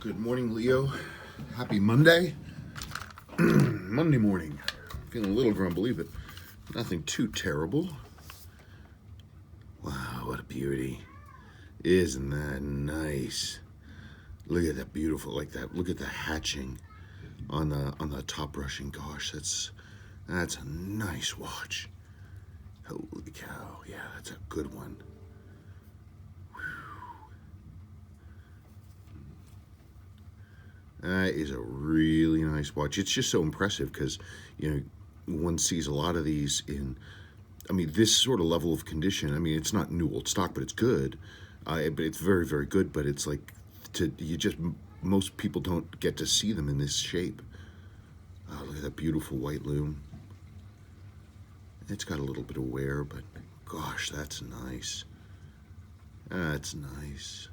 Good morning, Leo. Happy Monday. Monday morning. Feeling a little grumbly, but nothing too terrible. Wow, what a beauty. Isn't that nice? Look at that beautiful, like that. Look at the hatching on the top brushing. Gosh, that's a nice watch. Holy cow. Yeah, that's a good one. That is a really nice watch. It's just so impressive because, one sees a lot of these in, this sort of level of condition. It's not new old stock, but it's good. But it's very, very good. But it's like, most people don't get to see them in this shape. Oh, look at that beautiful white loom. It's got a little bit of wear, but gosh, that's nice. That's nice.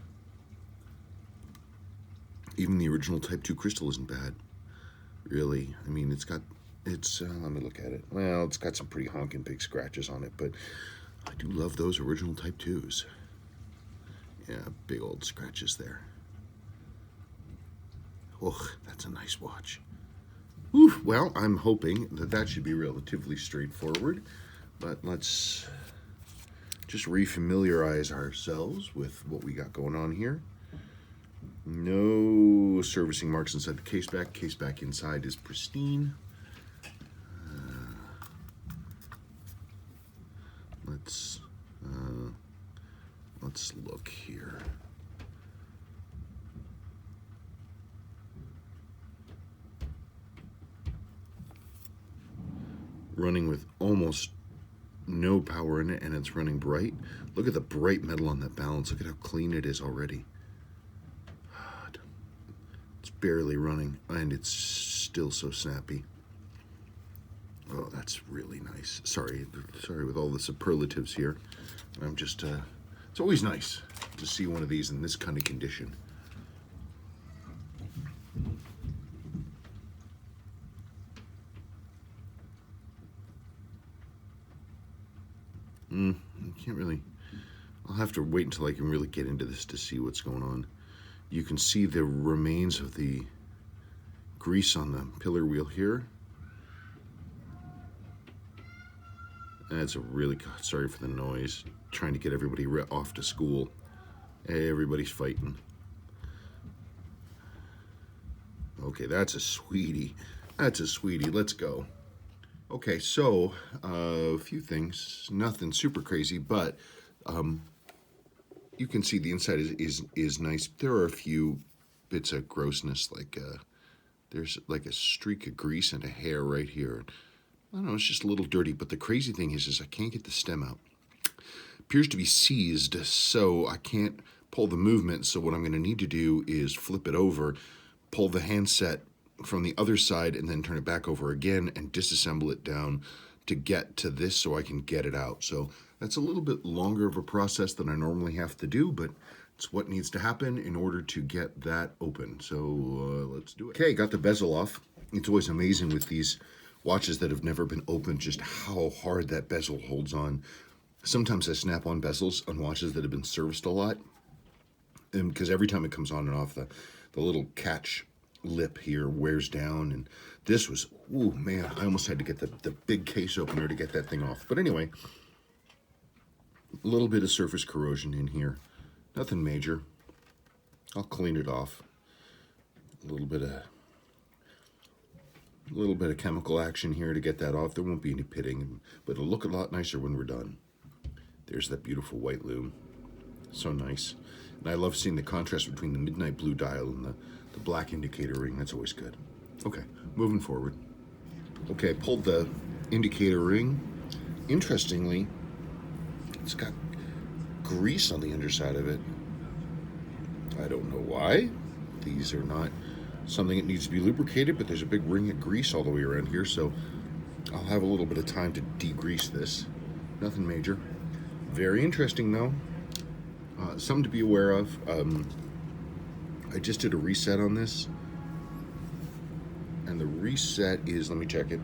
Even the original Type 2 crystal isn't bad, really. let me look at it. Well, it's got some pretty honking big scratches on it, but I do love those original Type 2s. Yeah, big old scratches there. Oh, that's a nice watch. Whew, well, I'm hoping that should be relatively straightforward, but let's just refamiliarize ourselves with what we got going on here. No servicing marks inside the case back. Case back inside is pristine. Let's look here. Running with almost no power in it, and it's running bright. Look at the bright metal on that balance. Look at how clean it is already. It's barely running, and it's still so snappy. Oh, that's really nice. Sorry with all the superlatives here. I'm just, it's always nice to see one of these in this kind of condition. I can't really, I'll have to wait until I can really get into this to see what's going on. You can see the remains of the grease on the pillar wheel here. That's a really, God, sorry for the noise. Trying to get everybody off to school. Everybody's fighting. Okay, that's a sweetie. That's a sweetie. Let's go. Okay, so a few things. Nothing super crazy, but you can see the inside is nice. There are a few bits of grossness, like there's like a streak of grease and a hair right here. I don't know, it's just a little dirty, but the crazy thing is I can't get the stem out. Appears to be seized, so I can't pull the movement. So what I'm going to need to do is flip it over, pull the handset from the other side, and then turn it back over again and disassemble it down to get to this so I can get it out. So that's a little bit longer of a process than I normally have to do, but it's what needs to happen in order to get that open. So let's do it. Okay, got the bezel off. It's always amazing with these watches that have never been opened just how hard that bezel holds on. Sometimes I snap on bezels on watches that have been serviced a lot, and because every time it comes on and off, the little catch lip here wears down, and this was, ooh man, I almost had to get the big case opener to get that thing off. But anyway, a little bit of surface corrosion in here, nothing major. I'll clean it off. A little bit of chemical action here to get that off. There won't be any pitting, but it'll look a lot nicer when we're done. There's that beautiful white loom. So nice. And I love seeing the contrast between the midnight blue dial and the black indicator ring. That's always good. Okay, moving forward. Okay, I pulled the indicator ring. Interestingly, it's got grease on the underside of it. I don't know why. These are not something that needs to be lubricated, but there's a big ring of grease all the way around here, so I'll have a little bit of time to degrease this. Nothing major. Very interesting though. Something to be aware of. I just did a reset on this, and the reset is, let me check it.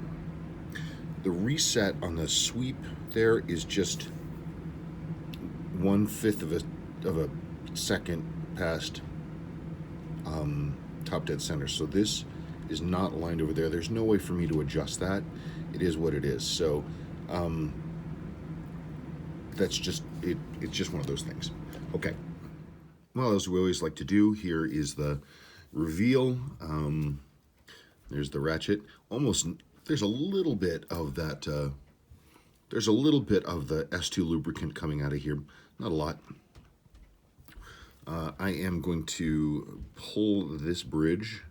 The reset on the sweep there is just 1/5 of a second past top dead center. So this is not aligned over there. There's no way for me to adjust that. It is what it is. So that's just it. It's just one of those things. Okay. Well, as we always like to do, here is the reveal. There's the ratchet. Almost, there's a little bit of that. There's a little bit of the S2 lubricant coming out of here. Not a lot. I am going to pull this bridge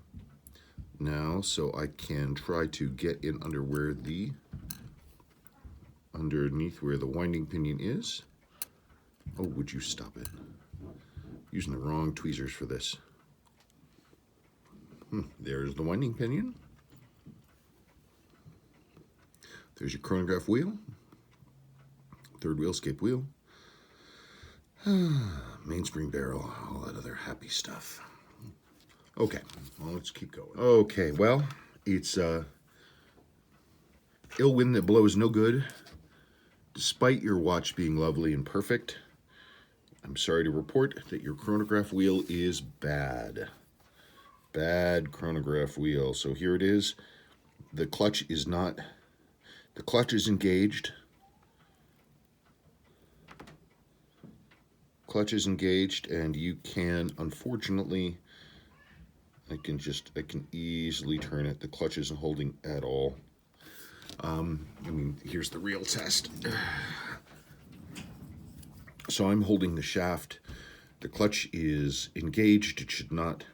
now so I can try to get in under where the underneath where the winding pinion is. Oh, would you stop it? Using the wrong tweezers for this. There's the winding pinion. There's your chronograph wheel. Third wheel, escape wheel. Mainspring barrel, all that other happy stuff. Okay, well, let's keep going. Okay, well, it's ill wind that blows no good. Despite your watch being lovely and perfect, I'm sorry to report that your chronograph wheel is bad. Bad chronograph wheel. So here it is. The clutch is not, the clutch is engaged. Clutch is engaged, and you can, unfortunately, I can easily turn it. The clutch isn't holding at all. I mean, here's the real test. So I'm holding the shaft. The clutch is engaged. It should not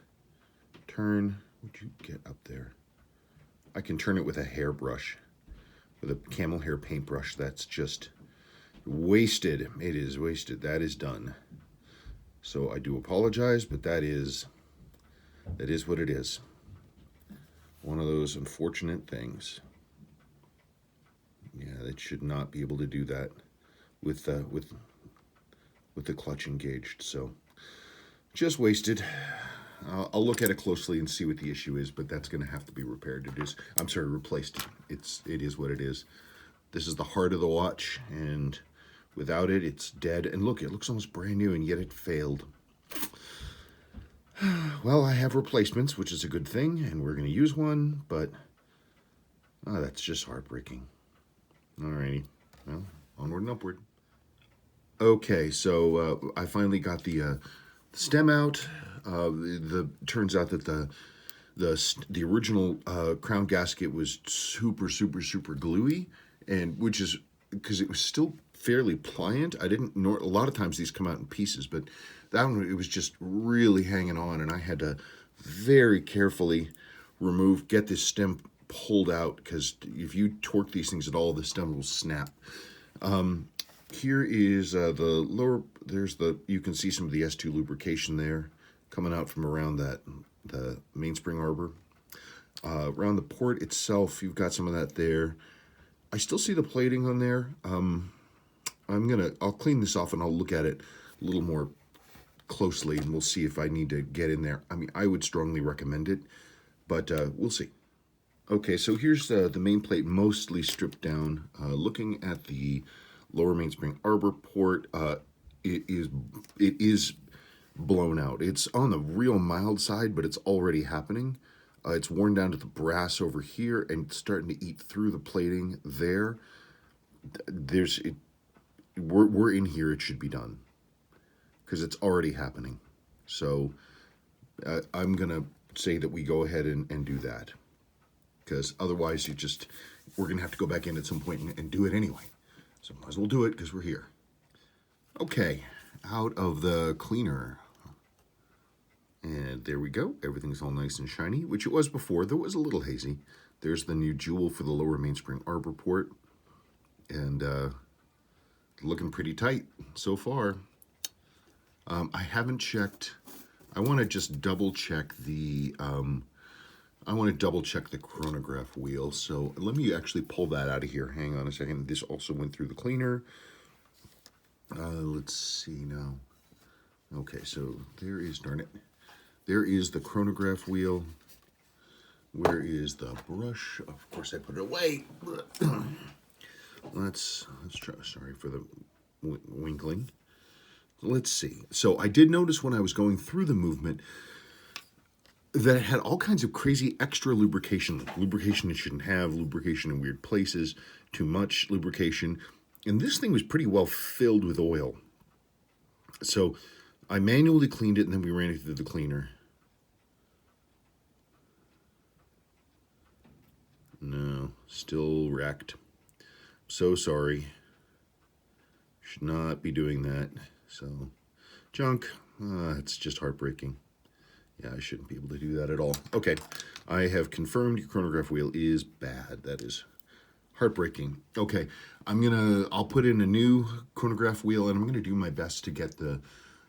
turn. Would you get up there? I can turn it with a hairbrush, with a camel hair paintbrush. That's just wasted. It is wasted. That is done. So I do apologize, but that is what it is. One of those unfortunate things. Yeah, it should not be able to do that with the clutch engaged. So just wasted. I'll look at it closely and see what the issue is, but that's going to have to be repaired. I'm sorry, replaced. It is what it is. This is the heart of the watch, and without it, it's dead. And look, it looks almost brand new, and yet it failed. Well, I have replacements, which is a good thing, and we're going to use one, but that's just heartbreaking. Alrighty, well, onward and upward. Okay, so I finally got the stem out. Turns out that the original crown gasket was super gluey, and which is because it was still fairly pliant. A lot of times these come out in pieces, but that one, it was just really hanging on, and I had to very carefully get this stem pulled out, because if you torque these things at all, the stem will snap. Here is the lower, you can see some of the S2 lubrication there coming out from around the mainspring arbor. Around the port itself, you've got some of that there. I still see the plating on there. I'll clean this off and I'll look at it a little more closely, and we'll see if I need to get in there. I mean, I would strongly recommend it, but we'll see. Okay, so here's the main plate mostly stripped down. Looking at the lower mainspring arbor port, it is blown out. It's on the real mild side, but it's already happening. It's worn down to the brass over here and starting to eat through the plating there. We're in here. It should be done because it's already happening. So I'm gonna say that we go ahead and do that, because otherwise we're gonna have to go back in at some point and do it anyway. So might as well do it because we're here. Okay, out of the cleaner. And there we go. Everything's all nice and shiny, which it was before, though it was a little hazy. There's the new jewel for the lower mainspring arbor port. And looking pretty tight so far. I haven't checked. I want to just double check the chronograph wheel. So let me actually pull that out of here. Hang on a second. This also went through the cleaner. Let's see now. Okay, so darn it. There is the chronograph wheel. Where is the brush? Of course I put it away. Let's try, sorry for the winkling. Let's see. So I did notice when I was going through the movement, that had all kinds of crazy extra lubrication. Lubrication it shouldn't have, lubrication in weird places, too much lubrication. And this thing was pretty well filled with oil. So I manually cleaned it and then we ran it through the cleaner. No, still wrecked. So sorry. Should not be doing that. So, junk. It's just heartbreaking. Yeah, I shouldn't be able to do that at all. Okay, I have confirmed your chronograph wheel is bad. That is heartbreaking. Okay, I'll put in a new chronograph wheel and I'm gonna do my best to get the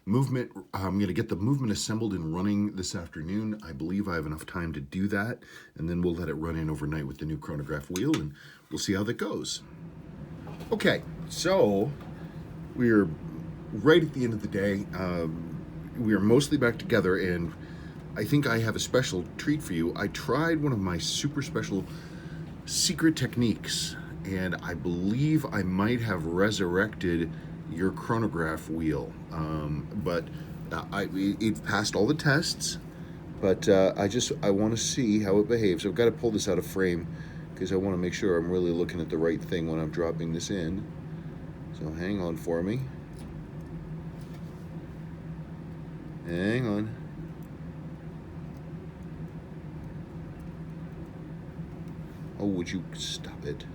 movement. I'm gonna get the movement assembled and running this afternoon. I believe I have enough time to do that, and then we'll let it run in overnight with the new chronograph wheel and we'll see how that goes. Okay, so we're right at the end of the day. We are mostly back together, and I think I have a special treat for you. I tried one of my super special secret techniques, and I believe I might have resurrected your chronograph wheel. But it passed all the tests, but I want to see how it behaves. So I've got to pull this out of frame because I want to make sure I'm really looking at the right thing when I'm dropping this in. So hang on for me. Hang on. Oh, would you stop it?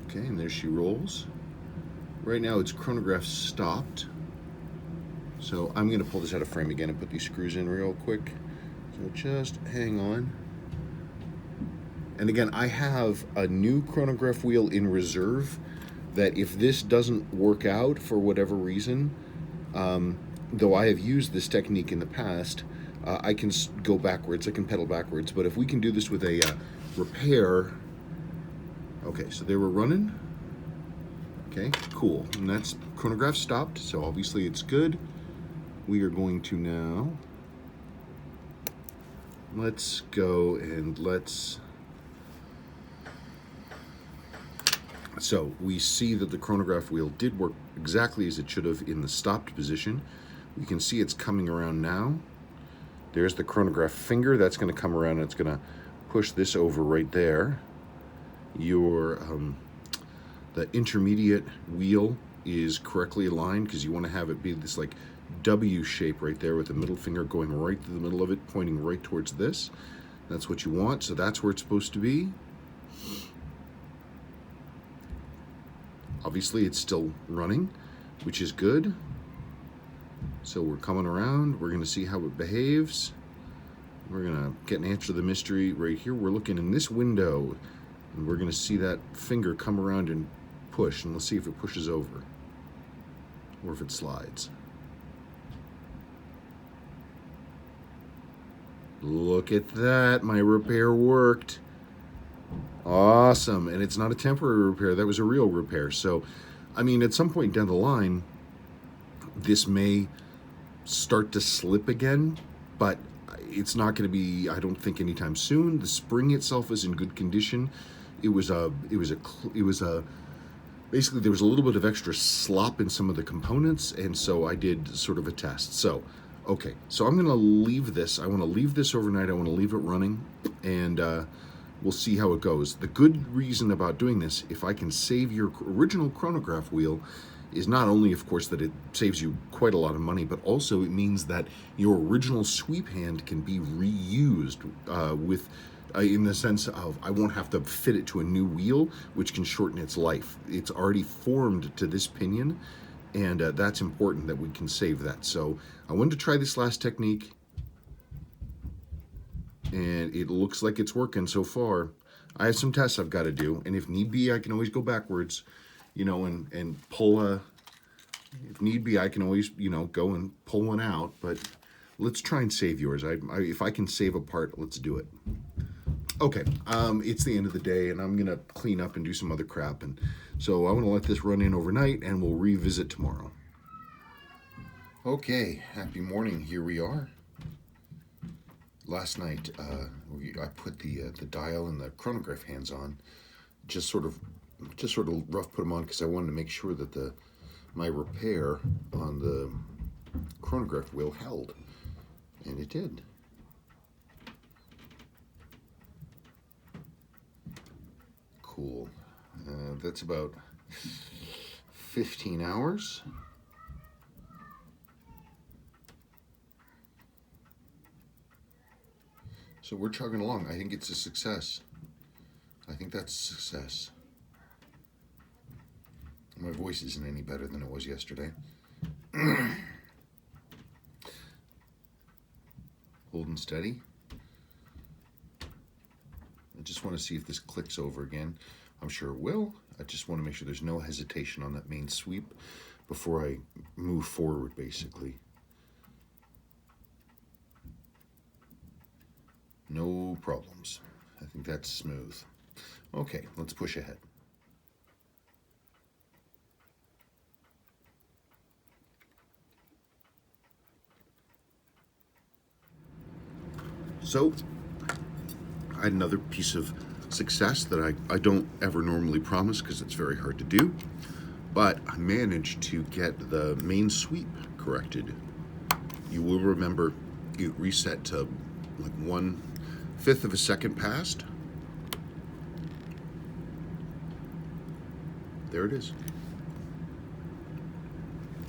Okay, and there she rolls. Right now it's chronograph stopped. So I'm gonna pull this out of frame again and put these screws in real quick. So just hang on. And again, I have a new chronograph wheel in reserve that if this doesn't work out for whatever reason, though I have used this technique in the past, I can go backwards, I can pedal backwards, but if we can do this with a repair, okay, so they were running, okay, cool, and that's chronograph stopped, so obviously it's good. We are going to now, let's go and so we see that the chronograph wheel did work exactly as it should have in the stopped position. You can see it's coming around now. There's the chronograph finger. That's going to come around and it's going to push this over right there. The intermediate wheel is correctly aligned because you want to have it be this like W shape right there with the middle finger going right through the middle of it, pointing right towards this. That's what you want, so that's where it's supposed to be. Obviously it's still running, which is good. So we're coming around, we're gonna see how it behaves. We're gonna get an answer to the mystery right here. We're looking in this window and we're gonna see that finger come around and push, and let's see if it pushes over or if it slides. Look at that, my repair worked. Awesome, and it's not a temporary repair, that was a real repair. So, I mean, at some point down the line, this may start to slip again, but it's not going to be, I don't think, anytime soon. The spring itself is in good condition. Basically there was a little bit of extra slop in some of the components, and so I did sort of a test. So, okay, so I'm going to leave this. I want to leave this overnight. I want to leave it running, and we'll see how it goes. The good reason about doing this, if I can save your original chronograph wheel, is not only, of course, that it saves you quite a lot of money, but also it means that your original sweep hand can be reused in the sense of I won't have to fit it to a new wheel, which can shorten its life. It's already formed to this pinion, and that's important that we can save that. So I wanted to try this last technique, and it looks like it's working so far. I have some tests I've got to do, and if need be, I can always go backwards, you know, and pull if need be, I can always, you know, go and pull one out, but let's try and save yours. If I can save a part, let's do it. Okay, it's the end of the day, and I'm gonna clean up and do some other crap, and so I want to let this run in overnight, and we'll revisit tomorrow. Okay, happy morning. Here we are. Last night, I put the dial and the chronograph hands on, just sort of rough put them on because I wanted to make sure that my repair on the chronograph wheel held, and it did. Cool. That's about 15 hours. So we're chugging along. I think it's a success. I think that's a success. My voice isn't any better than it was yesterday. Holding steady. I just want to see if this clicks over again. I'm sure it will. I just want to make sure there's no hesitation on that main sweep before I move forward, basically. No problems. I think that's smooth. Okay, let's push ahead. So, I had another piece of success that I don't ever normally promise because it's very hard to do, but I managed to get the main sweep corrected. You will remember it reset to like 1/5 of a second past. There it is.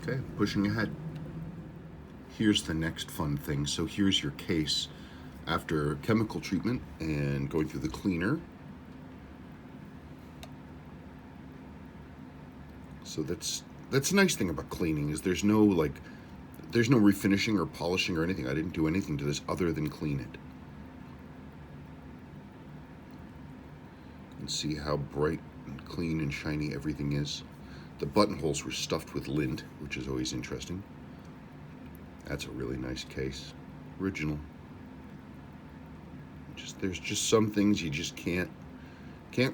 Okay, pushing ahead. Here's the next fun thing. So here's your case after chemical treatment and going through the cleaner. So that's a nice thing about cleaning is there's no refinishing or polishing or anything. I didn't do anything to this other than clean it. And see how bright and clean and shiny everything is. The buttonholes were stuffed with lint, which is always interesting. That's a really nice case. Original. There's just some things you just can't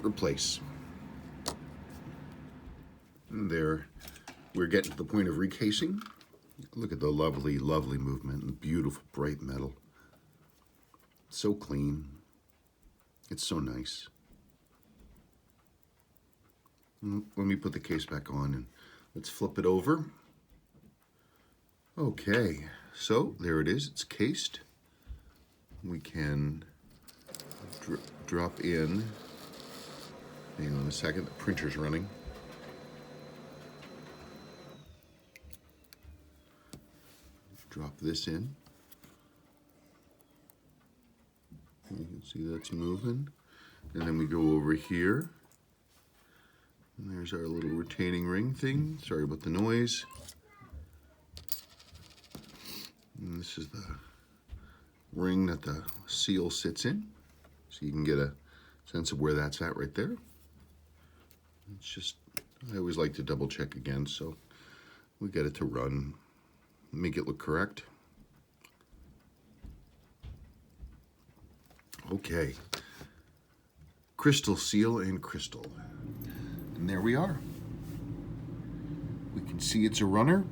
replace. And there, we're getting to the point of recasing. Look at the lovely, lovely movement and beautiful bright metal. So clean. It's so nice. Let me put the case back on and let's flip it over. Okay, so there it is. It's cased. We can drop in. Hang on a second, the printer's running. Drop this in. You can see that's moving. And then we go over here. And there's our little retaining ring thing. Sorry about the noise. And this is the ring that the seal sits in. So you can get a sense of where that's at right there. It's just, I always like to double check again, so we get it to run, make it look correct. Okay, crystal seal and crystal. And there we are. We can see it's a runner.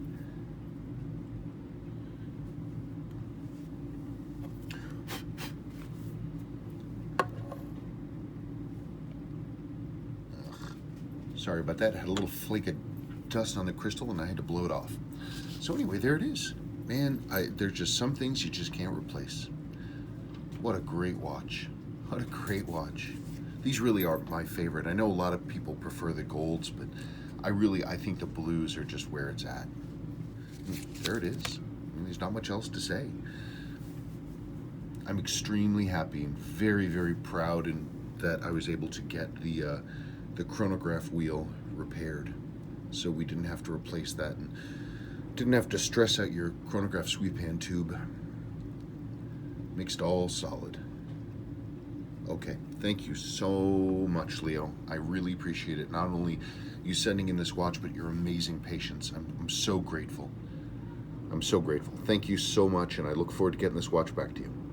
Sorry about that. I had a little flake of dust on the crystal and I had to blow it off. So anyway, there it is. Man, there's just some things you just can't replace. What a great watch. What a great watch. These really are my favorite. I know a lot of people prefer the golds, but I think the blues are just where it's at. There it is. I mean, there's not much else to say. I'm extremely happy and very, very proud that I was able to get the chronograph wheel repaired, so we didn't have to replace that and didn't have to stress out your chronograph sweep hand tube. Makes it all solid. Okay, thank you so much, Leo. I really appreciate it. Not only you sending in this watch, but your amazing patience. I'm so grateful. I'm so grateful. Thank you so much, and I look forward to getting this watch back to you.